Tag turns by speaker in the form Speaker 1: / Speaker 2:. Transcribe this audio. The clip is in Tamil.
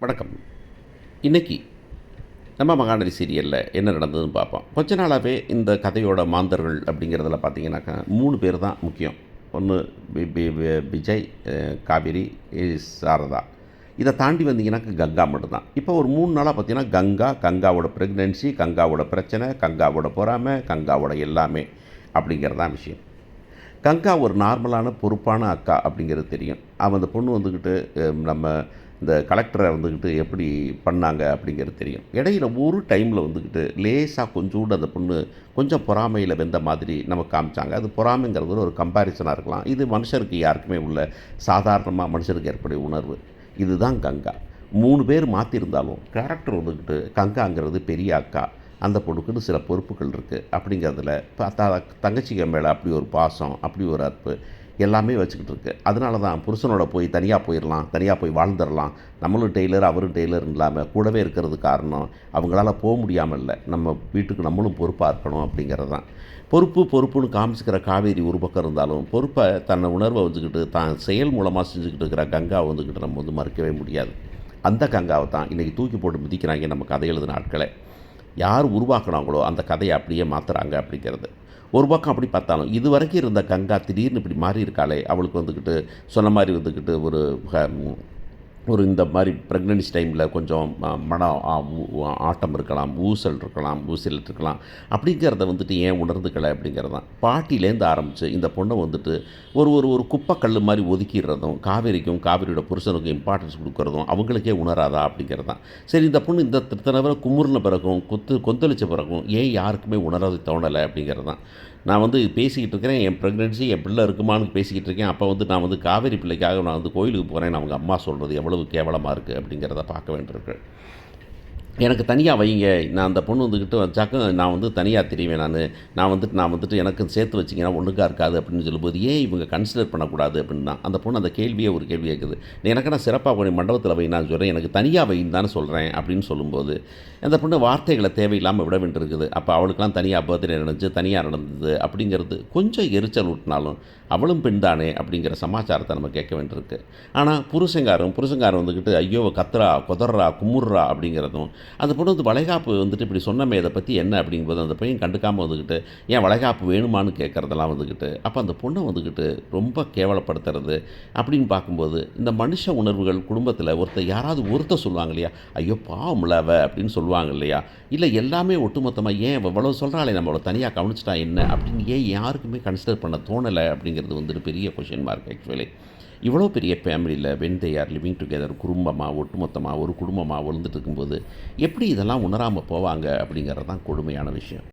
Speaker 1: வணக்கம். இன்னைக்கு நம்ம மகாநதி சீரியலில் என்ன நடந்ததுன்னு பார்ப்போம். கொஞ்ச நாளாகவே இந்த கதையோட மாந்தர்கள் அப்படிங்கிறதுல பார்த்தீங்கன்னாக்கா 3 பேர் தான் முக்கியம். ஒன்று விஜய், காவேரி, சாரதா. இதை தாண்டி வந்தீங்கன்னாக்கா கங்கா மட்டும்தான். இப்போ ஒரு 3 நாளாக பார்த்தீங்கன்னா கங்காவோட ப்ரெக்னென்சி, கங்காவோட பிரச்சனை, கங்காவோட பொறாமை, கங்காவோட எல்லாமே அப்படிங்கிறது தான் விஷயம். கங்கா ஒரு நார்மலான பொறுப்பான அக்கா அப்படிங்கிறது தெரியும். அவன் அந்த பொண்ணு வந்துக்கிட்டு நம்ம இந்த கலெக்டரை வந்துக்கிட்டு எப்படி பண்ணாங்க அப்படிங்கிறது தெரியும். இடையில ஒரு டைமில் வந்துக்கிட்டு லேசாக கொஞ்சோண்டு அந்த பொண்ணு கொஞ்சம் பொறாமையில் வெந்த மாதிரி நமக்கு காமிச்சாங்க. அது பொறாமைங்கிறது ஒரு கம்பேரிசனாக இருக்கலாம். இது மனுஷருக்கு யாருக்குமே உள்ள சாதாரணமாக மனுஷருக்கு ஏற்படைய உணர்வு. இதுதான் கங்கா. 3 பேர் மாற்றிருந்தாலும் கேரக்டர் வந்துக்கிட்டு கங்காங்கிறது பெரிய அக்கா. அந்த பொண்ணுக்குன்னு சில பொறுப்புகள் இருக்குது அப்படிங்கிறதுல தங்கச்சிங்க மேலே அப்படி ஒரு பாசம், அப்படி ஒரு அற்பு எல்லாமே வச்சுக்கிட்டு இருக்கு. அதனால தான் புருஷனோட போய் தனியாக போயிடலாம், தனியாக போய் வாழ்ந்துடலாம், நம்மளும் டெய்லர் அவரும் டெய்லர் இல்லாமல் கூடவே இருக்கிறது காரணம் அவங்களால போக முடியாமல் இல்லை, நம்ம வீட்டுக்கு நம்மளும் பொறுப்பாக இருக்கணும் அப்படிங்கிறது தான். பொறுப்புன்னு காமிச்சிக்கிற காவேரி ஒரு பக்கம் இருந்தாலும் பொறுப்பை தன்னை உணர்வை வச்சுக்கிட்டு தான் செயல் மூலமாக செஞ்சுக்கிட்டு இருக்கிற கங்காவை வந்துக்கிட்டு நம்ம மறுக்கவே முடியாது. அந்த கங்காவை தான் இன்றைக்கி தூக்கி போட்டு மிதிக்கிறாங்க நம்ம கதை எழுதின ஆட்களை. யார் உருவாக்குனாங்களோ அந்த கதையை அப்படியே மாற்றுறாங்க அப்படிங்கிறது. ஒரு பக்கம் அப்படி பார்த்தாலும் இது வரைக்கும் இருந்த கங்கா திடீர்னு இப்படி மாறி இருக்காளே, அவளுக்கு வந்துக்கிட்டு சொன்ன மாதிரி வந்துக்கிட்டு ஒரு இந்த மாதிரி ப்ரெக்னன்சி டைமில் கொஞ்சம் ஆட்டம் இருக்கலாம், ஊசல் இருக்கலாம் அப்படிங்கிறத வந்துட்டு ஏன் உணர்ந்துக்கலை அப்படிங்கிறது தான். பாட்டிலேருந்து ஆரம்பித்து இந்த பொண்ணை வந்துட்டு ஒரு குப்பைக்கல் மாதிரி ஒதுக்கிடுறதும், காவேரியோட புருஷனுக்கும் இம்பார்ட்டன்ஸ் கொடுக்குறதும் அவங்களுக்கே உணராதா அப்படிங்கிறது தான். சரி, இந்த பொண்ணு இந்த தடவை குமுறின பிறகும் கொந்தளித்த பிறகும் ஏன் யாருக்குமே உணராது தோணலை அப்படிங்கிறது தான். நான் பேசிக்கிட்டு இருக்கிறேன், என் ப்ரெக்னென்சி என் பிள்ளை இருக்குமான்னு பேசிக்கிட்டு இருக்கேன். அப்போ நான் காவேரி பிள்ளைக்காக நான் கோயிலுக்கு போகிறேன், அவங்க அம்மா சொல்கிறது எவ்வளவு கேவலமாக இருக்குது அப்படிங்கிறத பார்க்க வேண்டியிருக்கு. எனக்கு தனியாக வைங்க, நான் அந்த பொண்ணு வந்துக்கிட்டு வச்சாக்க நான் தனியாக தெரிவேன், நான் வந்துட்டு எனக்கு சேர்த்து வச்சிங்கன்னா ஒன்றுக்கா இருக்காது அப்படின்னு சொல்லும்போது ஏன் இவங்க கன்சிடர் பண்ணக்கூடாது அப்படின்னா அந்த பொண்ணு அந்த கேள்வியே ஒரு கேள்வி கேட்குது. எனக்கு நான் சிறப்பாக கொஞ்சம் மண்டபத்தில் வை நான் சொல்கிறேன், எனக்கு தனியாக வைன்னு தானே சொல்கிறேன் அப்படின்னு சொல்லும்போது அந்த பொண்ணு வார்த்தைகளை தேவையில்லாமல் விட வேண்டியிருக்குது. அப்போ அவளுக்கெல்லாம் தனியாக பர்த்டே நடந்துச்சு, தனியாக நடந்தது அப்படிங்கிறது கொஞ்சம் எரிச்சல் விட்டினாலும் அவளும் பெண் தானே அப்படிங்கிற சமாச்சாரத்தை நம்ம கேட்க வேண்டியிருக்கு. ஆனால் புருஷங்காரன் வந்துக்கிட்டு ஐயோ கத்துறா, கொதறா, குமுறா அப்படிங்கிறதும் அந்த பொண்ணு வளைகாப்பு இப்படி சொன்னமே இதை பற்றி என்ன அப்படிங்கும்போது அந்த பையன் கண்டுக்காமல் ஏன் வளைகாப்பு வேணுமான்னு கேட்குறதெல்லாம் அப்போ அந்த பொண்ணை ரொம்ப கேவலப்படுத்துறது அப்படின்னு பார்க்கும்போது இந்த மனுஷ உணர்வுகள் குடும்பத்தில் யாராவது சொல்லுவாங்க இல்லையா, ஐயோ பாவம்ல அவ அப்படின்னு சொல்லுவாங்க இல்லையா, இல்லை எல்லாமே ஒட்டுமொத்தமாக ஏன் இவ்வளோ சொல்கிறாளே நம்மளை தனியாக கவனிச்சிட்டா என்ன அப்படின்னு ஏன் யாருக்குமே கன்சிடர் பண்ண தோணலை அப்படிங்கிறது பெரிய கொஷின் மார்க். ஆக்சுவலி இவ்வளோ பெரிய ஃபேமிலியில் when they are living together, குடும்பமாக ஒட்டுமொத்தமாக ஒரு குடும்பமாக விழுந்துட்டு இருக்கும்போது எப்படி இதெல்லாம் உணராமல் போவாங்க அப்படிங்கிறது தான் கொடுமையான விஷயம்.